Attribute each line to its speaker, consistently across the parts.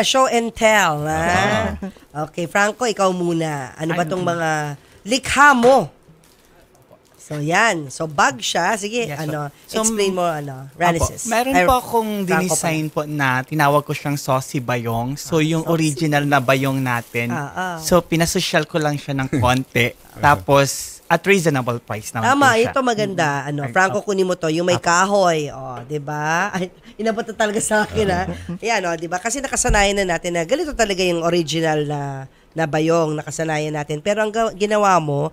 Speaker 1: Show and tell, ha? Okay, Franco, ikaw muna. Ano ba tong mga likha mo? So, yan. So, bag siya. Sige,
Speaker 2: Yes,
Speaker 1: explain mo, Ranices.
Speaker 2: Meron po akong dinesign po na tinawag ko siyang Saucy Bayong. So, yung original na bayong natin. So, pinasosyal ko lang siya ng konti. Tapos, at reasonable price naman
Speaker 1: Tama,
Speaker 2: po siya.
Speaker 1: ito maganda. Franco, kunin mo to. Yung may kahoy. O, diba? Ay, inabot na talaga sa akin, ha? Yan, diba? Kasi nakasanayan na natin na ganito talaga yung original na bayong. Nakasanayan natin. Pero ang ginawa mo,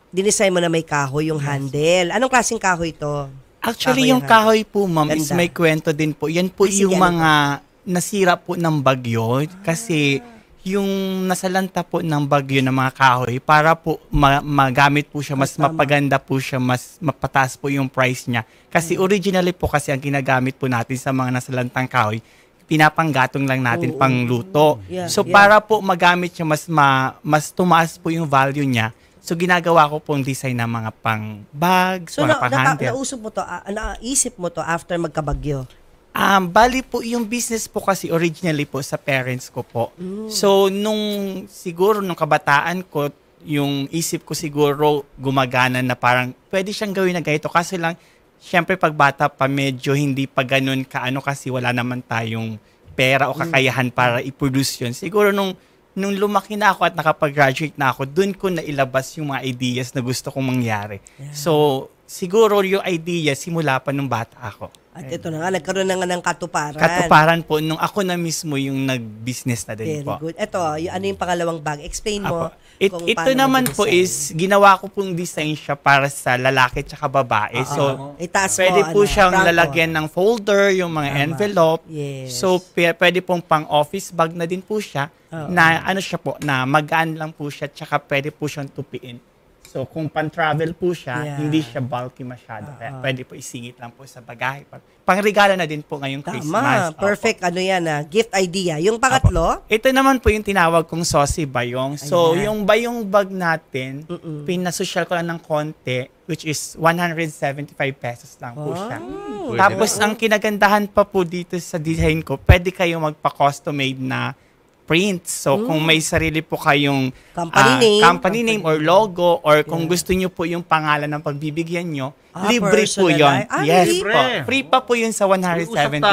Speaker 1: dinesign mo na may kahoy yung handle. Anong klaseng kahoy ito?
Speaker 2: Actually, yung kahoy po, ma'am, is may kwento din po. Yan po yung mga nasira po ng bagyo. Kasi yung nasalanta po ng bagyo ng mga kahoy, para po magamit po siya, mas mapaganda po siya, mas mapataas po yung price niya. Kasi originally po kasi ang ginagamit po natin sa mga nasalantang kahoy, pinapanggatong lang natin pang luto. So para po magamit siya, mas tumaas po yung value niya. So ginagawa ko pong design ng mga pang bags, mga pang handle.
Speaker 1: Nausap mo to, naisip mo to after magkabagyo?
Speaker 2: Bali po, yung business po kasi originally po sa parents ko po. So, nung kabataan ko, yung isip ko siguro gumagana na parang pwede siyang gawin na ganito. Kasi lang, syempre pag bata pa medyo hindi pa ganun kaano kasi wala naman tayong pera o kakayahan para i-produce yun. Siguro nung lumaki na ako at nakapag-graduate na ako, dun ko nailabas yung mga ideas na gusto kong mangyari. Yeah. So, siguro yung idea simula pa nung bata ako.
Speaker 1: At ito na nga, nagkaroon na nga ng katuparan.
Speaker 2: Katuparan po, nung ako na mismo yung nag-business na din po.
Speaker 1: Very good. Ito, ano yung pangalawang bag? Explain mo.
Speaker 2: Ito naman po is, ginawa ko pong design siya para sa lalaki at babae. So, pwede po siyang lalagyan ng folder, yung mga envelope.
Speaker 1: Yes.
Speaker 2: So, pwede pong pang-office bag na din po siya, na ano siya po, na magaan lang po siya, tsaka pwede po siyang tupiin. So, kung pan-travel po siya, hindi siya bulky masyado. Kaya pwede po isingit lang po sa bagahe. Pang-regalo na din po ngayong Christmas.
Speaker 1: Tama. Perfect. Ano yan, gift idea. Yung pangatlo?
Speaker 2: Ito naman po yung tinawag kong Saucy Bayong. So, yung bayong bag natin, pinasosyal ko lang ng konti, which is 175 pesos lang po siya. Tapos, ang kinagandahan pa po dito sa design ko, pwede kayo magpa-custom-made na print. So, kung may sarili po kayong company name or logo, or kung gusto nyo po yung pangalan ng pagbibigyan nyo, libre po yun. Yes po. Free pa po yun sa 175.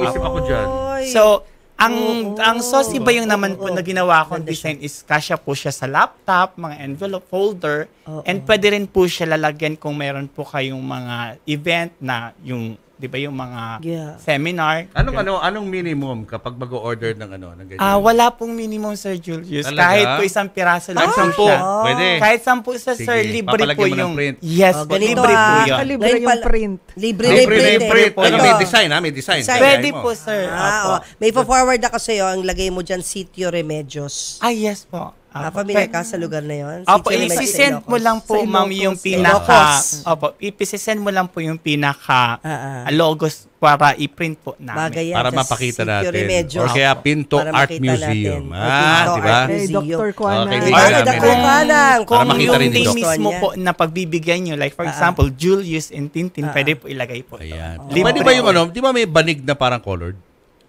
Speaker 3: Isip ako dyan.
Speaker 2: So, ang Saucy Bayong naman po na ginawa kong design is kasya po siya sa laptop, mga envelope folder, and pwede rin po siya lalagyan kung meron po kayong mga event na yung, di ba, yung mga seminar.
Speaker 3: Anong minimum kapag mag-order ng ng ganyan?
Speaker 2: Wala pong minimum, Sir Julius.
Speaker 3: Talaga?
Speaker 2: Kahit po isang piraso lang po siya.
Speaker 3: Pwede.
Speaker 2: Kahit 10 sir, libre po yung
Speaker 3: print.
Speaker 2: Yes, libre po yun.
Speaker 4: Libre yung print.
Speaker 1: Libre yung print.
Speaker 3: May design, may design.
Speaker 2: Pwede po, sir.
Speaker 1: May forward ako sa'yo. Ang lagay mo dyan, Sitio Remedios.
Speaker 2: Yes po.
Speaker 1: Pamilya ka sa lugar na yun?
Speaker 2: Opo, isi-send mo lang po, ma'am, yung pinaka... Opo, isi-send mo lang po yung pinaka logos para i-print po namin.
Speaker 3: Para mapakita natin.
Speaker 1: Remedios.
Speaker 3: Or kaya Pinto Art Museum. Diba?
Speaker 4: Dr. Kwanang.
Speaker 2: Kung yung name mismo po na pagbibigyan nyo, like for example, Julius and Tintin, pwede po ilagay po.
Speaker 3: Pwede ba yung di ba may banig na parang colored?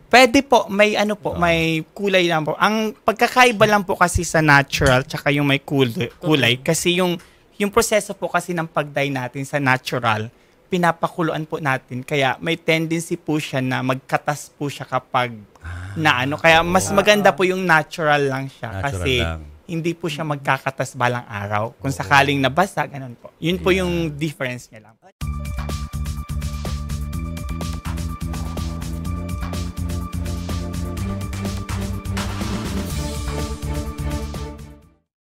Speaker 2: Pwede po, may may kulay lang po. Ang pagkakaiba lang po kasi sa natural tsaka yung may kulay kasi yung proseso po kasi ng pag-dye natin sa natural, pinapakuluan po natin. Kaya may tendency po siya na magkatas po siya kapag kaya mas maganda po yung natural lang siya kasi hindi po siya magkakatas balang araw. Kung sakaling nabasa, ganun po. Yun po yung difference niya lang.